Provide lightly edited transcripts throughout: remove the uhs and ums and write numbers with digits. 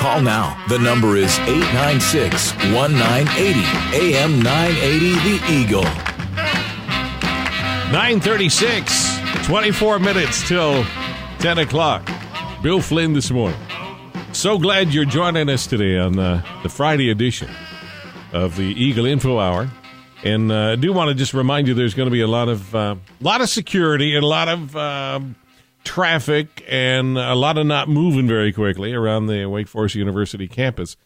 Call now. The number is 896-1980, AM 980 The Eagle. 9:36, 24 minutes till 10 o'clock. Bill Flynn this morning. So glad you're joining us today on the Friday edition of the Eagle Info Hour. And I do want to just remind you there's going to be a lot of security and a lot of traffic and a lot of not moving very quickly around the Wake Forest University campus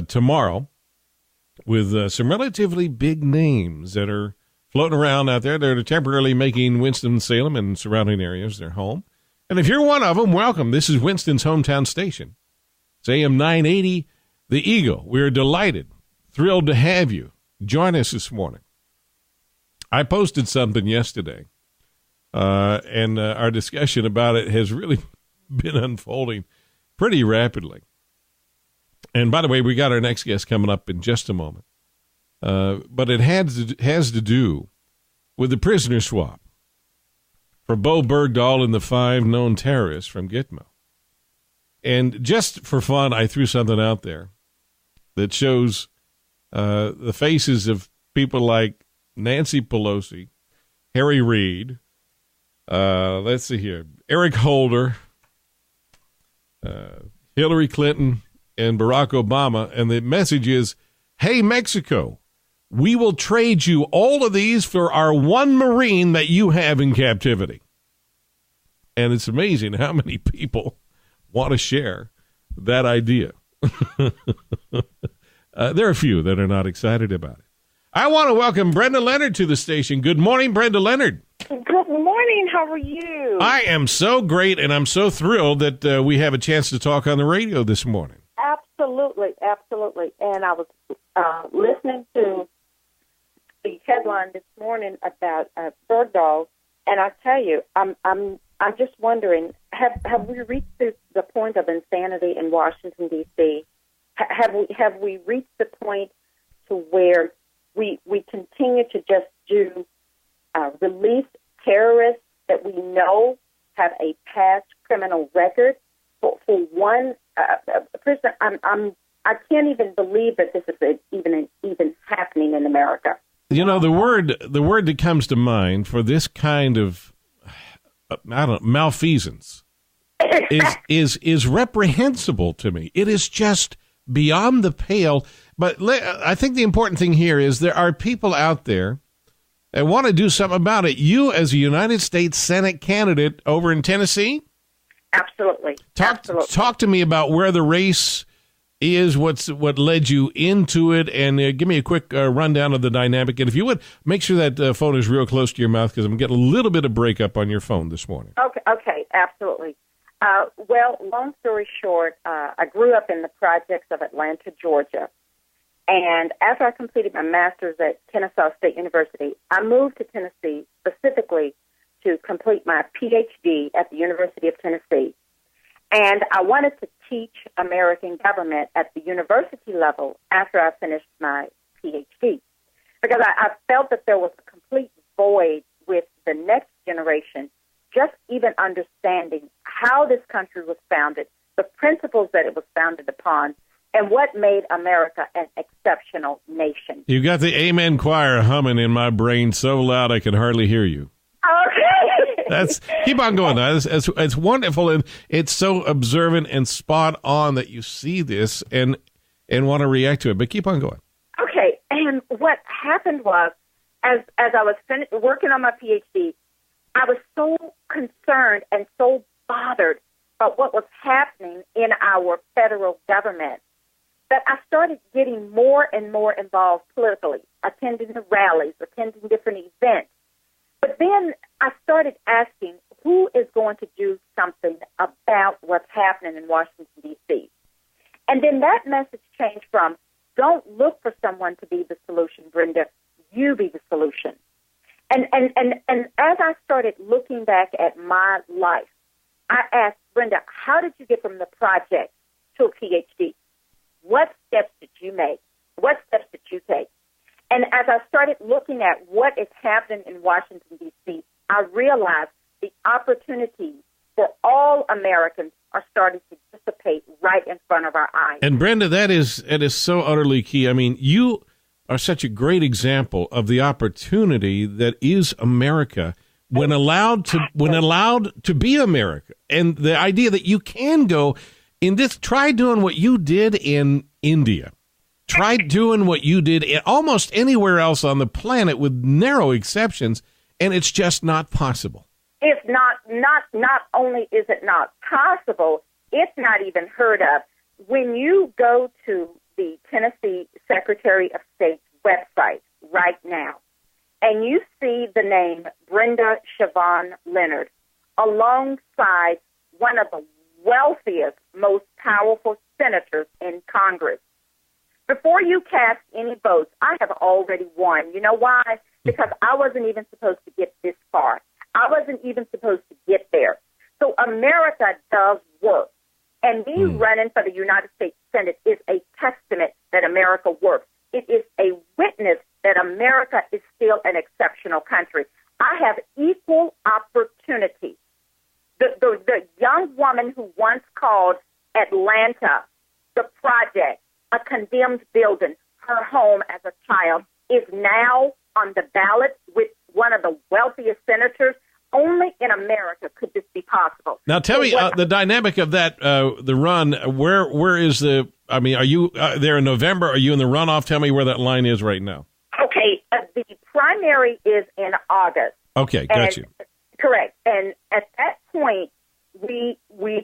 tomorrow with some relatively big names that are floating around out there. They're temporarily making Winston-Salem and surrounding areas their home. And if you're one of them, welcome. This is Winston's hometown station. It's AM 980, The Eagle. We're delighted, thrilled to have you join us this morning. I posted something yesterday, and our discussion about it has really been unfolding pretty rapidly. And by the way, we got our next guest coming up in just a moment. But it has to do with the prisoner swap for Bowe Bergdal and the 5 known terrorists from Gitmo. And just for fun, I threw something out there that shows the faces of people like Nancy Pelosi, Harry Reid, let's see here, Eric Holder, Hillary Clinton, and Barack Obama. And the message is, hey, Mexico, we will trade you all of these for our one Marine that you have in captivity. And it's amazing how many people want to share that idea. There are a few that are not excited about it. I want to welcome Brenda Lenard to the station. Good morning, Brenda Lenard. Good morning. How are you? I am so great, and I'm so thrilled that we have a chance to talk on the radio this morning. Absolutely, absolutely. And I was listening to the headline this morning about Bergdal, and I tell you, I'm just wondering, have we reached the point of insanity in Washington D.C.? Have we reached the point to where we continue to just do release terrorists that we know have a past criminal record for one prisoner? I can't even believe that this is even happening in America. You know, the word that comes to mind for this kind of malfeasance is reprehensible to me. It is just beyond the pale. But I think the important thing here is there are people out there that want to do something about it. You, as a United States Senate candidate over in Tennessee? Absolutely. Talk to me about where the race is, what led you into it, and give me a quick rundown of the dynamic. And if you would, make sure that phone is real close to your mouth because I'm getting a little bit of breakup on your phone this morning. Okay, absolutely. Well, long story short, I grew up in the projects of Atlanta, Georgia. And after I completed my master's at Kennesaw State University, I moved to Tennessee specifically to complete my PhD at the University of Tennessee. And I wanted to teach American government at the university level after I finished my PhD, because I felt that there was a complete void with the next generation, just even understanding how this country was founded, the principles that it was founded upon, and what made America an exceptional nation. You got the Amen choir humming in my brain so loud I can hardly hear you. Okay. Keep on going. It's wonderful, and it's so observant and spot on that you see this and want to react to it. But keep on going. Okay, and what happened was, as I was working on my PhD, I was so concerned and so bothered about what was happening in our federal government that I started getting more and more involved politically, attending the rallies, attending different events. But then I started asking, who is going to do something about what's happening in Washington, D.C.? And then that message changed from, don't look for someone to be the solution, Brenda, you be the solution. And as I started looking back at my life, I asked, Brenda, how did you get from the project to a PhD? What steps did you make? What steps did you take? And as I started looking at what is happening in Washington, D.C., I realized the opportunities for all Americans are starting to dissipate right in front of our eyes. And Brenda, it is so utterly key. I mean, you are such a great example of the opportunity that is America when allowed to be America, and the idea that you can go in this. Try doing what you did in India. Try doing what you did in almost anywhere else on the planet, with narrow exceptions, and it's just not possible. It's not only is it not possible, it's not even heard of. When you go to the Tennessee Secretary of State's website right now, and you see the name Brenda Lenard alongside one of the wealthiest, most powerful senators in Congress, before you cast any votes, I have already won. You know why? Because I wasn't even supposed to get this far. I wasn't even supposed to get there. So America does work. And me running for the United States Senate is a testament that America works. It is a witness that America is still an exceptional country. I have equal opportunity. The young woman who once called Atlanta the project, a condemned building, her home as a child, is now on the ballot with one of the wealthiest senators. Only in America could this be possible. Now, tell me the dynamic of that, the run. Where is the? I mean, are you there in November? Are you in the runoff? Tell me where that line is right now. Okay, the primary is in August. Okay, got you. Correct, and at that point, we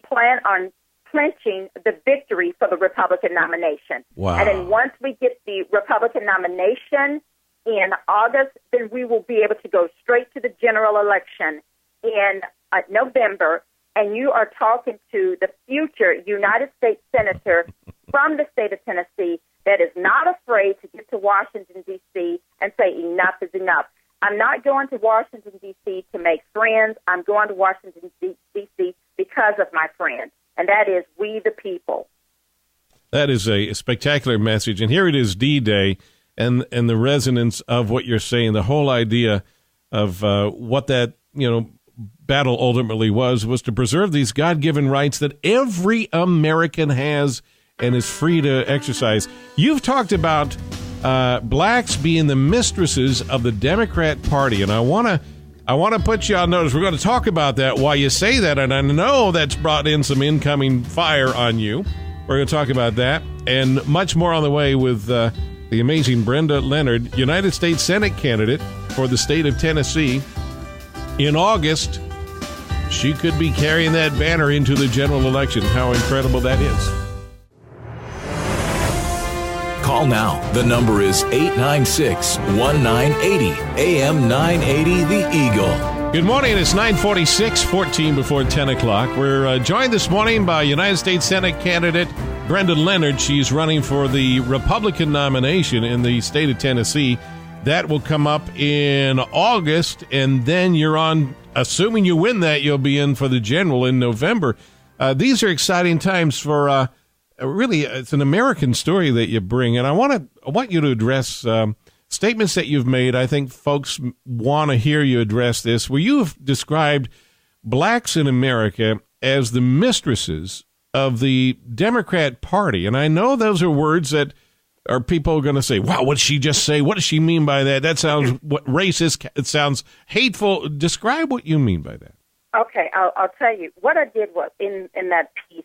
plan on clinching the victory for the Republican nomination. Wow! And then once we get the Republican nomination in August, then we will be able to go straight to the general election in November, and you are talking to the future United States Senator from the state of Tennessee that is not afraid to get to Washington, D.C. and say enough is enough. I'm not going to Washington, D.C. to make friends. I'm going to Washington, D.C. because of my friends, and that is we the people. That is a spectacular message, and here it is, D-Day. And the resonance of what you're saying, the whole idea of what that battle ultimately was to preserve these God-given rights that every American has and is free to exercise. You've talked about blacks being the mistresses of the Democrat Party, and I want to put you on notice. We're going to talk about that while you say that, and I know that's brought in some incoming fire on you. We're going to talk about that and much more on the way with the amazing Brenda Lenard, United States Senate candidate for the state of Tennessee. In August, she could be carrying that banner into the general election. How incredible that is. Call now. The number is 896-1980. AM 980, The Eagle. Good morning. It's 9:46, 14 before 10 o'clock. We're joined this morning by United States Senate candidate Brenda Lenard. She's running for the Republican nomination in the state of Tennessee. That will come up in August, and then you're on, assuming you win that, you'll be in for the general in November. These are exciting times for, really, it's an American story that you bring, and I want you to address statements that you've made. I think folks want to hear you address this, where you've described blacks in America as the mistresses of the Democrat Party. And I know those are words that are people going to say, wow, what did she just say? What does she mean by that? That sounds racist. It sounds hateful. Describe what you mean by that. Okay, I'll tell you. What I did was in that piece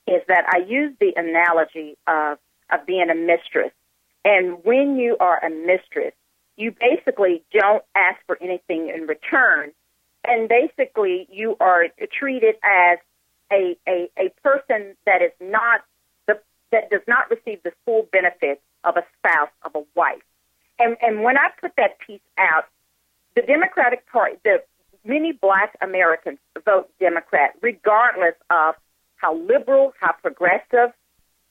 is that I used the analogy of being a mistress. And when you are a mistress, you basically don't ask for anything in return. And basically you are treated as a person that is not that does not receive the full benefits of a spouse, of a wife. And when I put that piece out, the Democratic Party, the many black Americans vote Democrat, regardless of how liberal, how progressive,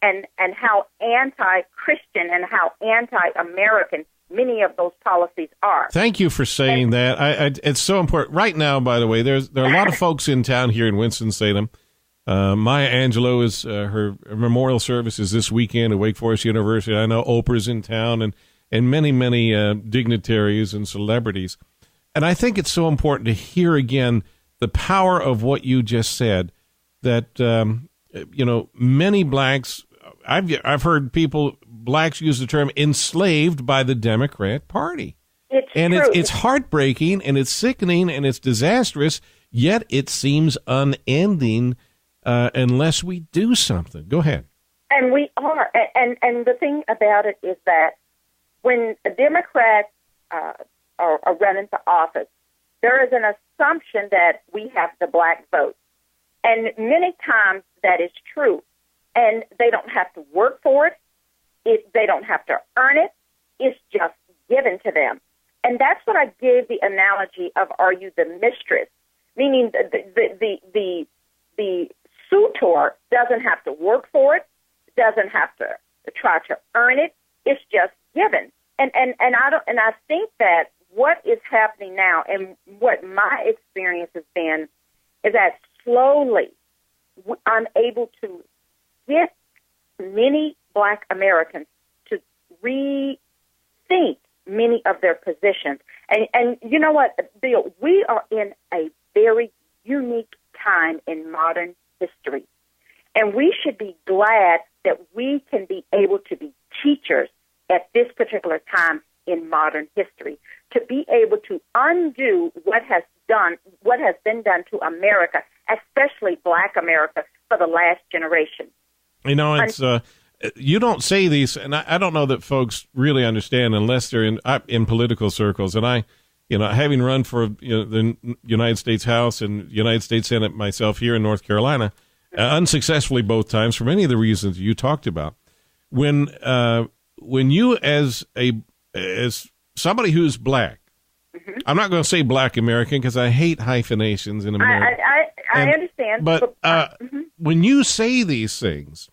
and how anti-Christian and how anti-American many of those policies are. Thank you for saying that. It's so important. Right now, by the way, there are a lot of folks in town here in Winston-Salem. Maya Angelou is her memorial service is this weekend at Wake Forest University. I know Oprah's in town and many, many dignitaries and celebrities. And I think it's so important to hear again the power of what you just said, that, many blacks, I've heard blacks use the term enslaved by the Democrat Party. It's true. It's heartbreaking, and it's sickening, and it's disastrous, yet it seems unending unless we do something. Go ahead. And we are. And the thing about it is that when Democrats are running for office, there is an assumption that we have the black vote. And many times that is true. And they don't have to work for it. They don't have to earn it. It's just given to them. And that's what I gave the analogy of, are you the mistress? Meaning the suitor doesn't have to work for it, doesn't have to try to earn it. It's just given. And I think that what is happening now, and what my experience has been, is that slowly I'm able to get many black Americans to rethink many of their positions. And you know what, Bill, we are in a very unique time in modern history. And we should be glad that we can be able to be teachers at this particular time in modern history, to be able to undo what has been done to America, especially black America, for the last generation. You know, it's you don't say these, and I don't know that folks really understand unless they're in political circles. And I, having run for the United States House and United States Senate myself here in North Carolina, unsuccessfully both times for many of the reasons you talked about. When you as somebody who's black, mm-hmm. I'm not going to say black American because I hate hyphenations in America. I understand. But mm-hmm. when you say these things,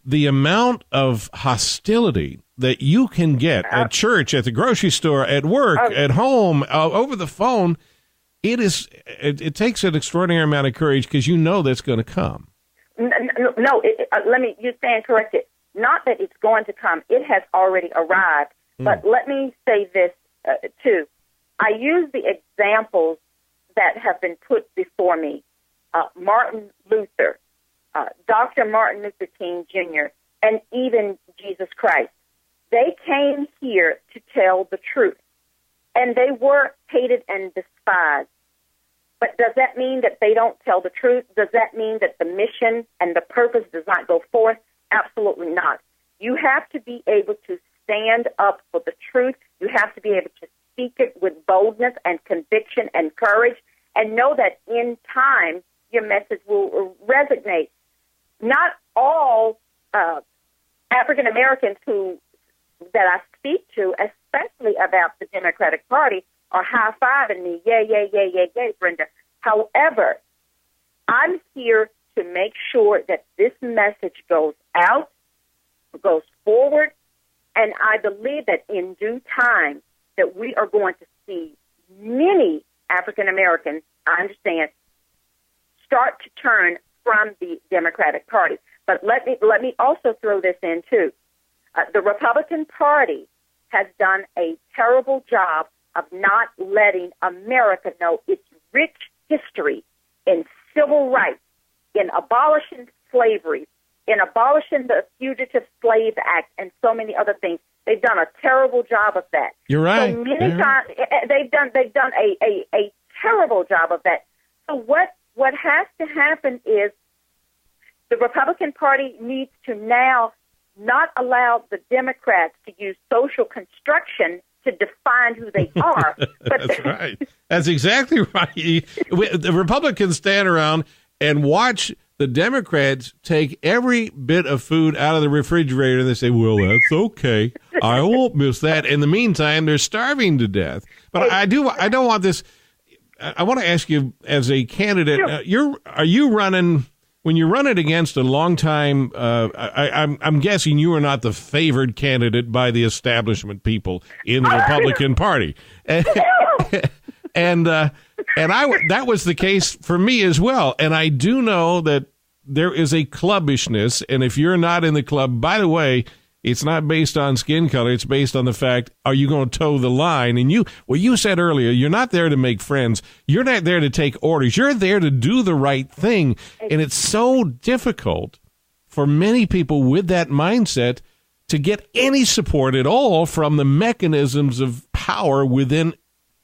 the amount of hostility that you can get at church, at the grocery store, at work, at home, over the phone, it takes an extraordinary amount of courage because you know that's going to come. No, you stand corrected. Not that it's going to come. It has already arrived. But let me say this, too. I use the examples that have been put before me. Martin Luther, Dr. Martin Luther King Jr., and even Jesus Christ. They came here to tell the truth, and they were hated and despised. But does that mean that they don't tell the truth? Does that mean that the mission and the purpose does not go forth? Absolutely not. You have to be able to stand up for the truth. You have to be able to speak it with boldness and conviction and courage, and know that in time your message will resonate. Not all African Americans that I speak to, especially about the Democratic Party, are high-fiving me, yay, Brenda. However, I'm here to make sure that this message goes out, goes forward, and I believe that in due time that we are going to see many African Americans, I understand, start to turn from the Democratic Party. But let me also throw this in, too. The Republican Party has done a terrible job of not letting America know its rich history in civil rights, in abolishing slavery, in abolishing the Fugitive Slave Act, and so many other things. They've done a terrible job of that. You're right. So many times they've done a terrible job of that. So what has to happen is the Republican Party needs to now not allow the Democrats to use social construction to define who they are. That's right. That's exactly right. The Republicans stand around and watch the Democrats take every bit of food out of the refrigerator, and they say, well, that's okay. I won't miss that. In the meantime, they're starving to death. But I don't want this. I want to ask you, as a candidate, are you running, when you're running against a long-time, I'm guessing you are not the favored candidate by the establishment people in the Republican Party. And that was the case for me as well. And I do know that there is a clubbishness, and if you're not in the club, by the way, It's not based on skin color. It's based on the fact, are you going to toe the line? And you said earlier, you're not there to make friends. You're not there to take orders. You're there to do the right thing. And it's so difficult for many people with that mindset to get any support at all from the mechanisms of power within,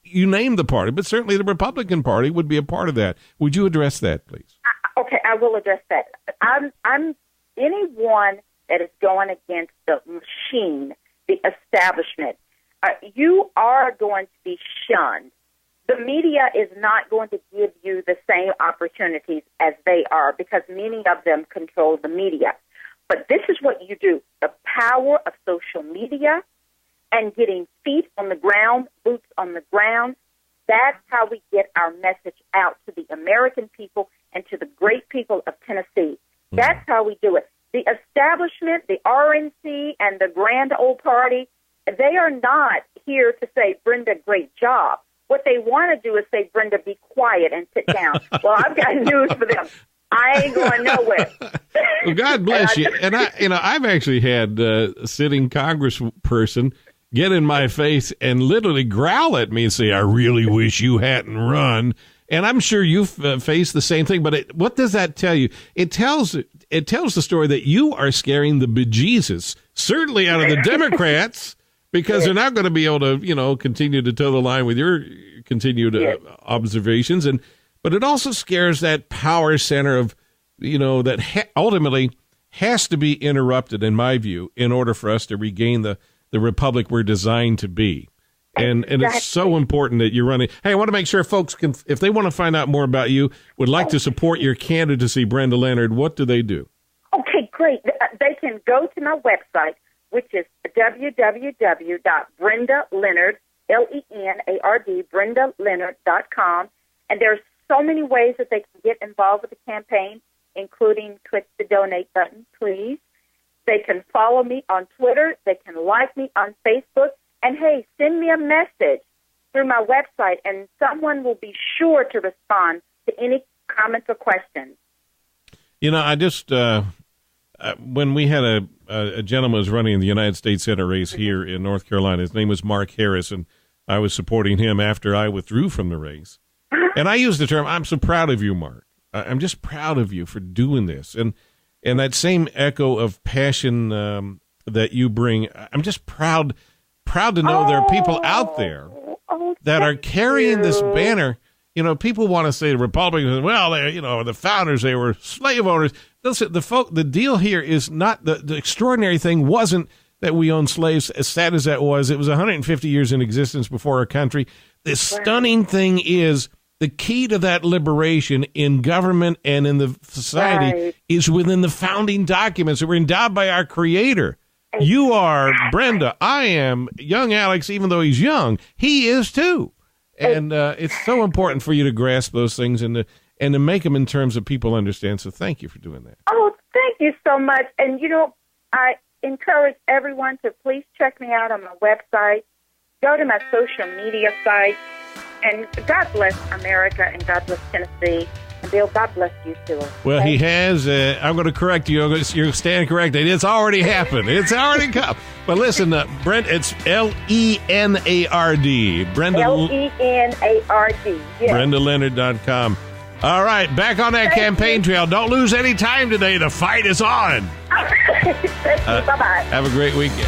you name the party, but certainly the Republican Party would be a part of that. Would you address that, please? Okay, I will address that. I'm anyone that is going against the machine, the establishment. You are going to be shunned. The media is not going to give you the same opportunities as they are because many of them control the media. But this is what you do. The power of social media and getting feet on the ground, boots on the ground, that's how we get our message out to the American people and to the great people of Tennessee. That's how we do it. The establishment, the RNC, and the grand old party, they are not here to say, Brenda, great job. What they want to do is say, Brenda, be quiet and sit down. Well, I've got news for them. I ain't going nowhere. Well, God bless you. And I've actually had a sitting congressperson get in my face and literally growl at me and say, I really wish you hadn't run. And I'm sure you've faced the same thing. But what does that tell you? It tells the story that you are scaring the bejesus, certainly out of the Democrats, because they're not going to be able to, continue to toe the line with your continued observations. But it also scares that power center of, that ultimately has to be interrupted, in my view, in order for us to regain the republic we're designed to be. And it's so important that you're running. Hey, I want to make sure folks can, if they want to find out more about you, would like to support your candidacy, Brenda Lenard, what do they do? Okay, great. They can go to my website, which is www.BrendaLenard, Lenard, BrendaLenard.com. And there's so many ways that they can get involved with the campaign, including click the donate button, please. They can follow me on Twitter. They can like me on Facebook. And, hey, send me a message through my website, and someone will be sure to respond to any comments or questions. I just, when we had a gentleman who was running in the United States Senate race here in North Carolina, his name was Mark Harris, and I was supporting him after I withdrew from the race. And I used the term, I'm so proud of you, Mark. I'm just proud of you for doing this. And that same echo of passion that you bring, I'm just proud to know there are people out there that are carrying this banner. People want to say the Republicans, well, they, the founders, they were slave owners. Listen, the deal here is not, the extraordinary thing wasn't that we owned slaves, as sad as that was. It was 150 years in existence before our country. The stunning thing is the key to that liberation in government and in the society is within the founding documents that were endowed by our Creator. You are Brenda. I am young Alex, even though he's young. He is too. And it's so important for you to grasp those things and to make them in terms of people understand. So thank you for doing that. Oh, thank you so much. And, I encourage everyone to please check me out on my website. Go to my social media site. And God bless America and God bless Tennessee. And Bill, God bless you too. Okay? Well, he has. I'm going to correct you. You're staying corrected. It's already happened. It's already come. But listen, Brent, it's Lenard. Brenda Lenard. Yes. BrendaLenard.com. All right, back on that campaign trail. Don't lose any time today. The fight is on. Bye-bye. Have a great weekend.